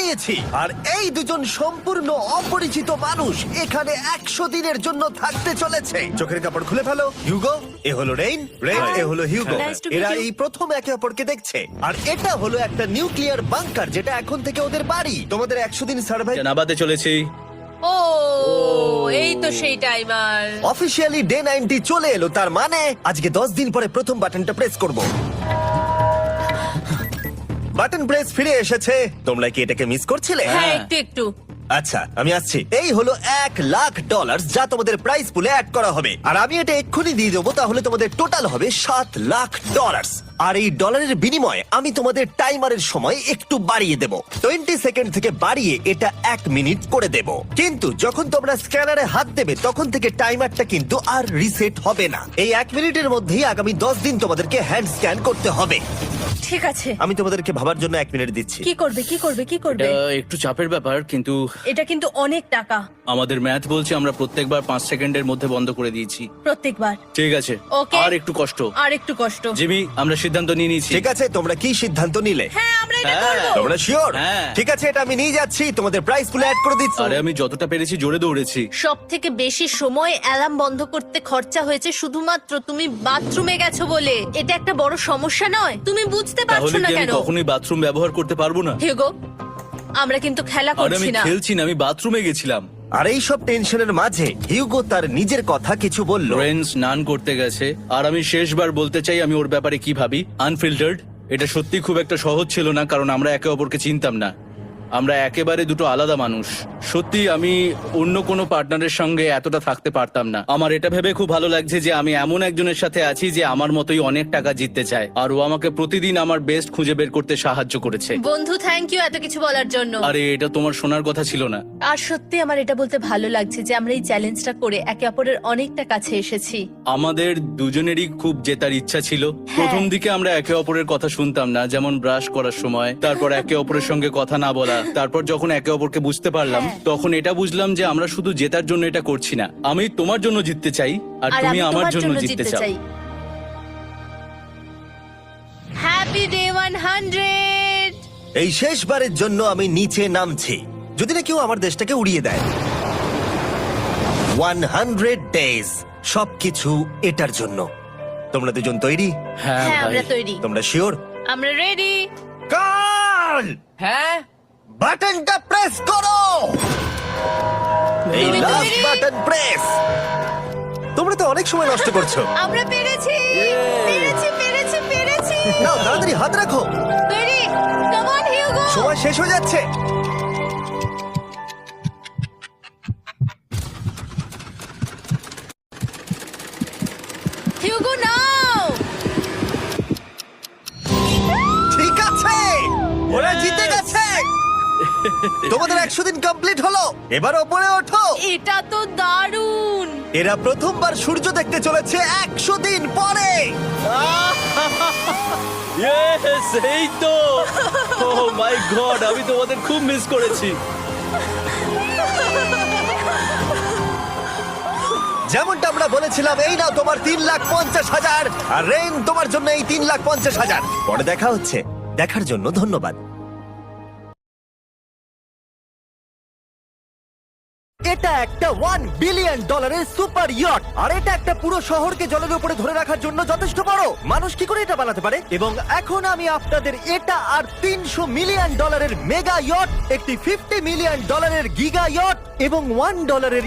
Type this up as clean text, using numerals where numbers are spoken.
বানিয়েছি, আর এই দুজন সম্পূর্ণ অপরিচিত মানুষ এখানে 100 দিনের জন্য থাকতে চলেছে। চোখের কাপড় খুলে ফেলো। হিউগো, এ হলো রেইন, এ হলো হিউগো। Nice to meet এরা you. এই প্রথম একে অপরকে দেখছে, আর এটা হলো একটা নিউক্লিয়ার বাংকার যেটা এখন থেকে ওদের বাড়ি। তোমাদের 100 দিন সার্ভাইভ। নাবাতে চলেছি। ও এই তো সেই টাইমার। অফিসিয়ালি ডে 90 চলে এলো, তার মানে আজকে 10 দিন পরে প্রথম বাটনটা প্রেস করব। বাটন প্রেস ফিরে এসেছে। তোমরা কি এটাকে মিস করছিলে? হ্যাঁ একটু একটু। আচ্ছা, আমি আসছি। এই হলো $1,00,000 যা তোমাদের প্রাইস পুলে অ্যাড করা হবে, আর আমি এটা এক্ষুনি দিয়ে দেবো। তাহলে তোমাদের টোটাল হবে $7,00,000। আর এই ডলারের বিনিময়ে আমি তোমাদের টাইমারের সময় একটু বাড়িয়ে দেব। 20 সেকেন্ড থেকে বাড়িয়ে এটা 1 মিনিট করে দেব। কিন্তু যখন তোমরা স্ক্যানারে হাত দেবে তখন থেকে টাইমারটা কিন্তু আর রিসেট হবে না। এই 1 মিনিটের মধ্যেই আগামী 10 দিন তোমাদেরকে হ্যান্ড স্ক্যান করতে হবে। ঠিক আছে। আমি তোমাদেরকে ভাবার জন্য 1 মিনিট দিচ্ছি। কি করবে কি করবে কি করবে? এটা একটু চাপের ব্যাপার, কিন্তু এটা কিন্তু অনেক টাকা আমাদের ম্যাথ বলছে আমরা প্রত্যেকবার 5 সেকেন্ডের মধ্যে বন্ধ করে দিয়েছি। প্রত্যেকবার। ঠিক আছে, Okay. আর একটু কষ্ট। আর একটু কষ্ট। জিমি, আমরা সিদ্ধান্ত নিয়ে নিয়েছি। ঠিক আছে, তোমরা কি সিদ্ধান্ত নিলে? হ্যাঁ আমরা এটা হ্যাঁ। করব। তোমরা শিওর? হ্যাঁ। ঠিক আছে, এটা আমি নিয়ে যাচ্ছি। তোমাদের প্রাইস পুলে অ্যাড করে দিচ্ছি। আরে আমি যতটা পেরেছি জোরে দৌড়েছি। সব থেকে বেশি সময় অ্যালার্ম বন্ধ করতে খরচা হয়েছে শুধুমাত্র তুমি বাথরুমে গেছো বলে। এটা একটা বড় সমস্যা নয়? তুমি বুঝতে পারছো তাহলে না কি আমি কেন? কখনোই বাথরুম ব্যবহার করতে পারবো না? হিউগো, আমরা কিন্তু খেলা আরে আমি করছি না। খেলছি না, আমি বাথরুমে গেছিলাম। আর এই সব টেনশনের মাঝে হিউগো তার নিজের কথা কিছু বলল। রেন স্নান করতে গেছে, আর আমি শেষবার বলতে চাই আমি ওর ব্যাপারে কি ভাবি। আনফিল্টার্ড, এটা সত্যি খুব একটা সহজ ছিল না, কারণ আমরা একে অপরকে চিনতাম না। আমরা একেবারে দুটো আলাদা মানুষ। সত্যি আমি অন্য কোনো পার্টনারের সঙ্গে এতটা থাকতে পারতাম না। আমার এটা ভেবে খুব ভালো লাগছে যে আমি এমন একজনের সাথে আছি যে আমার মতোই অনেক টাকা জিততে চায়, আর ও আমাকে প্রতিদিন আমার বেস্ট খুঁজে বের করতে সাহায্য করেছে। বন্ধু, থ্যাংক ইউ এত কিছু বলার জন্য। আরে এটা তোমার শোনার কথা ছিল না। আর সত্যি আমার এটা বলতে ভালো লাগছে যে আমরা এই চ্যালেঞ্জটা করে একে অপরের অনেকটা কাছে এসেছি। আমাদের দুজনেরই খুব জেতার ইচ্ছা ছিল। প্রথম দিকে আমরা একে অপরের কথা শুনতাম না, যেমন ব্রাশ করার সময়, তারপর একে অপরের সঙ্গে কথা না বলা। তারপর যখন একে অপরকে বুঝতে পারলাম, হ্যাঁ। তখন এটা বুঝলাম যে আমরা শুধু জেতার জন্য এটা করছি না। আমি তোমার জন্য জিততে চাই, আর আর তুমি আমি আমার তোমার জন্য জিততে চাও। Happy day 100। এই শেষবারের জন্য আমি নিচে নামছি, যদি না কেউ আমার দেশটাকে উড়িয়ে দেয়। 100 ডেজ, সবকিছু এটার জন্য। তোমরা দুজন তৈরি? হ্যাঁ হ্যাঁ ভাই। আমরা তৈরি। তোমরা শিওর? আমরা রেডি। কাল হ্যাঁ, বাটনটা প্রেস করো। এই তুমি লাস্ট তৈরি? Button press. তোমরা তো অনেক সময় নষ্ট করছো। আমরা পেরেছি পেরেছি পেরেছি পেরেছি। নাও তাড়াতাড়ি হাত রাখো, তৈরি? Come on Hugo. সময় শেষ হয়ে যাচ্ছে। হিউগো নাও। ঠিক আছে, ওরা জিতে গেছে। তোমাদের 100 দিন কমপ্লিট হলো, এবার ওপরে ওঠো। এটা তো দারুণ। এরা প্রথমবার সূর্য দেখতে চলেছে 100 দিন পরে। Yes, এই তো। Oh my God, আমি তোমাদের খুব মিস করেছি। যেমনটা আমরা বলেছিলাম, এই নাও তোমার 3,50,000, আর রেন তোমার জন্য এই 3,50,000। পরে দেখা হচ্ছে। দেখার জন্য ধন্যবাদ। এটা একটা $1 বিলিয়ন সুপার ইয়ট, আর এটা একটা পুরো শহরকে জলের উপরে ধরে রাখার জন্য যথেষ্ট বড়। মানুষ কি করে এটা বানাতে পারে? এবং এখন আমি আপনাদের এটা আর $300 মিলিয়ন মেগা ইয়ট, একটি $50 মিলিয়ন গিগা ইয়ট এবং $1 ইয়ট